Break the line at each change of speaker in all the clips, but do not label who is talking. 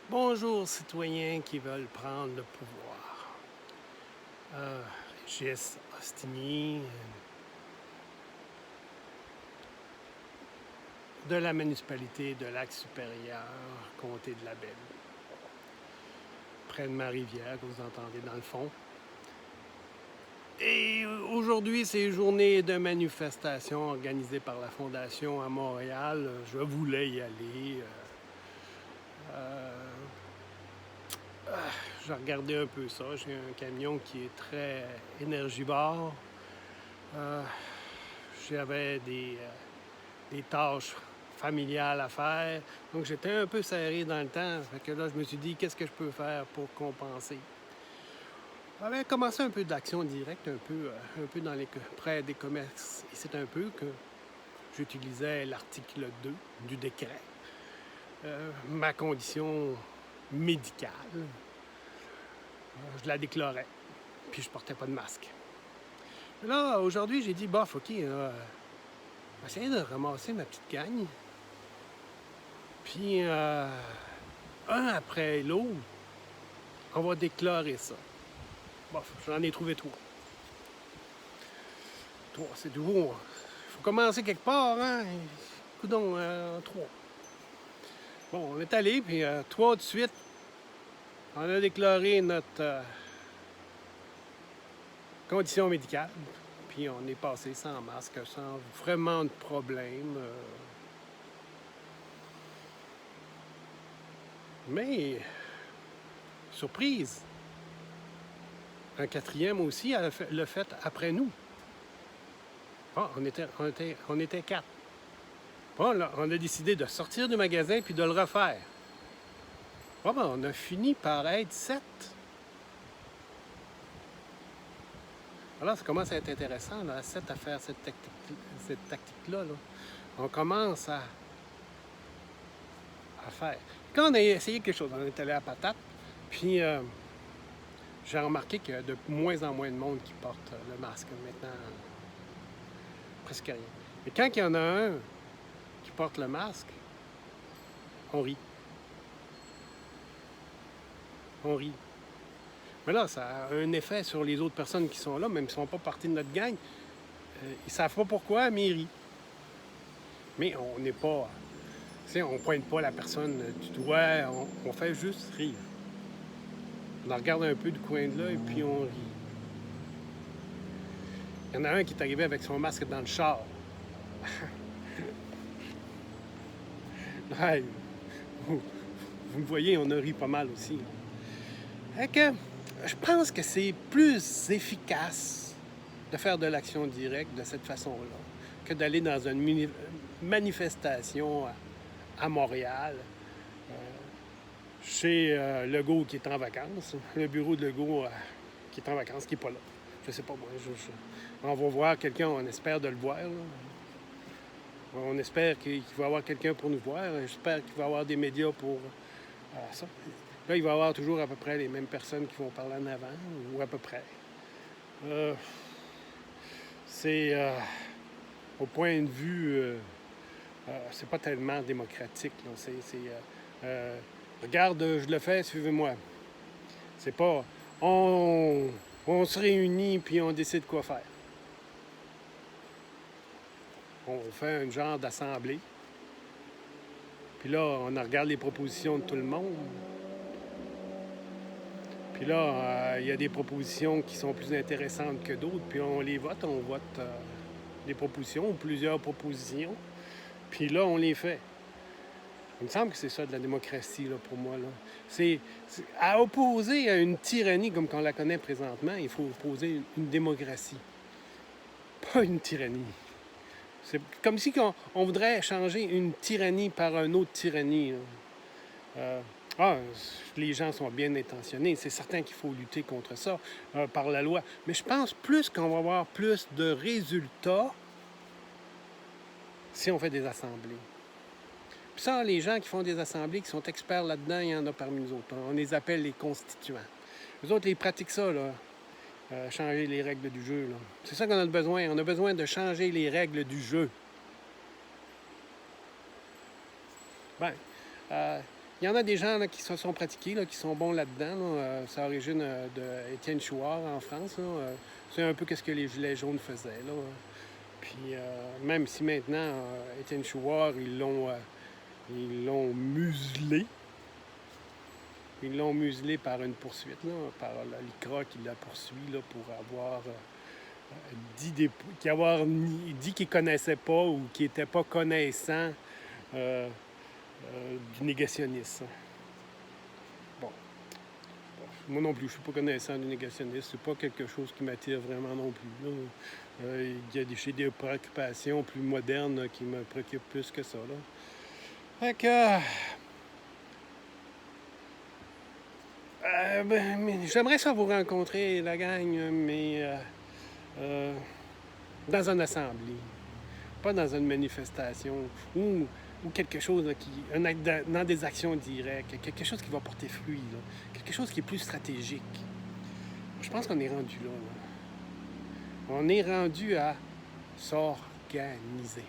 Bonjour, citoyens qui veulent prendre le pouvoir. Gis Ostini, de la municipalité de Lac-Supérieur, comté de la Belle, près de ma rivière que vous entendez dans le fond. Et aujourd'hui, c'est journée de manifestation organisée par la Fondation à Montréal. Je voulais y aller. J'ai regardé un peu ça. J'ai un camion qui est très énergivore. J'avais des tâches familiales à faire. Donc, j'étais un peu serré dans le temps. Fait que là, je me suis dit, qu'est-ce que je peux faire pour compenser? J'avais commencé un peu d'action directe, un peu près des commerces. Et c'est un peu que j'utilisais l'article 2 du décret. Ma condition médicale, je la déclarais. Puis je portais pas de masque. Là, aujourd'hui, j'ai dit, bof, OK, essayer de ramasser ma petite gagne. Puis, un après l'autre, on va déclarer ça. Bof, j'en ai trouvé trois. Trois, c'est toujours. Il faut commencer quelque part, hein? Coudon, trois. Bon, on est allé, puis trois de suite, on a déclaré notre condition médicale. Puis on est passé sans masque, sans vraiment de problème. Mais, surprise, un quatrième aussi l'a fait après nous. Ah, on était quatre. Bon, là, on a décidé de sortir du magasin puis de le refaire. Bon, ben, on a fini par être 7. Alors, ça commence à être intéressant, là, à 7 à faire cette tactique-là. Là. On commence à faire. Quand on a essayé quelque chose, on est allé à patate, puis j'ai remarqué qu'il y a de moins en moins de monde qui porte le masque maintenant. Presque rien. Mais quand il y en a un qui porte le masque, on rit. On rit. Mais là, ça a un effet sur les autres personnes qui sont là, même s'ils ne sont pas partie de notre gang. Ils ne savent pas pourquoi, mais ils rient. Mais on n'est pas... on ne pointe pas la personne du doigt, on fait juste rire. On la regarde un peu du coin de l'œil, puis on rit. Il y en a un qui est arrivé avec son masque dans le char. Ouais, vous me voyez, on a ri pas mal aussi. Fait que je pense que c'est plus efficace de faire de l'action directe de cette façon-là que d'aller dans une manifestation à Montréal chez Legault qui est en vacances, le bureau de Legault qui est en vacances, qui n'est pas là. Je sais pas moi. On va voir quelqu'un, on espère de le voir. Là. On espère qu'il va y avoir quelqu'un pour nous voir. J'espère qu'il va y avoir des médias pour ça. Là, il va y avoir toujours à peu près les mêmes personnes qui vont parler en avant, ou à peu près. C'est, au point de vue, c'est pas tellement démocratique. Là. Regarde, je le fais, suivez-moi. C'est pas, on se réunit puis on décide quoi faire. On fait un genre d'assemblée. Puis là, on regarde les propositions de tout le monde. Puis là, il y a des propositions qui sont plus intéressantes que d'autres, puis on les vote. On vote des propositions, ou plusieurs propositions. Puis là, on les fait. Il me semble que c'est ça de la démocratie, là, pour moi. Là. C'est à opposer à une tyrannie comme qu'on la connaît présentement, il faut opposer une démocratie. Pas une tyrannie. C'est comme si on voudrait changer une tyrannie par une autre tyrannie. Les gens sont bien intentionnés. C'est certain qu'il faut lutter contre ça par la loi. Mais je pense plus qu'on va avoir plus de résultats si on fait des assemblées. Puis ça, les gens qui font des assemblées, qui sont experts là-dedans, il y en a parmi nous autres. On les appelle les constituants. Eux autres, ils pratiquent ça, là. Changer les règles du jeu. Là. C'est ça qu'on a besoin. On a besoin de changer les règles du jeu. Il y en a des gens là, qui se sont pratiqués, là, qui sont bons là-dedans. Là. C'est à l'origine d'Étienne Chouard en France. Là. C'est un peu ce que les Gilets jaunes faisaient. Là. Puis même si maintenant, Étienne Chouard, ils l'ont muselé. Ils l'ont muselé par une poursuite, là, par l'ICRA qui la poursuit là, pour avoir dit qu'il ne connaissait pas ou qu'il n'était pas connaissant du négationnisme. Bon. Moi non plus, je ne suis pas connaissant du négationnisme. C'est pas quelque chose qui m'attire vraiment non plus. J'ai des préoccupations plus modernes qui me préoccupent plus que ça. Là. Fait que... j'aimerais ça vous rencontrer, la gang, mais dans une assemblée, pas dans une manifestation ou quelque chose là, dans des actions directes, quelque chose qui va porter fruit, là, quelque chose qui est plus stratégique. Je pense qu'on est rendu là. On est rendu à s'organiser.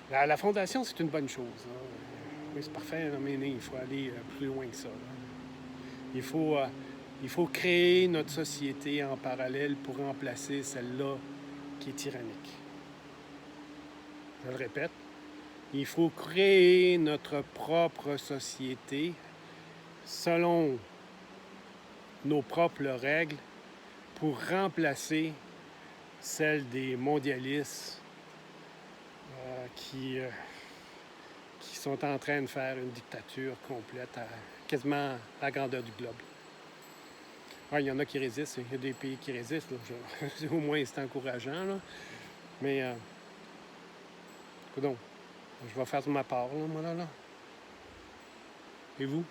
La fondation, c'est une bonne chose. Là. Oui, c'est parfait, mais il faut aller plus loin que ça. Là. Il faut créer notre société en parallèle pour remplacer celle-là qui est tyrannique. Je le répète, il faut créer notre propre société selon nos propres règles pour remplacer celle des mondialistes qui sont en train de faire une dictature complète à quasiment la grandeur du globe. Ouais, il y en a qui résistent, il y a des pays qui résistent. Là. Au moins, c'est encourageant. Là. Mais, écoute donc, je vais faire de ma part, là, moi, là. Et vous?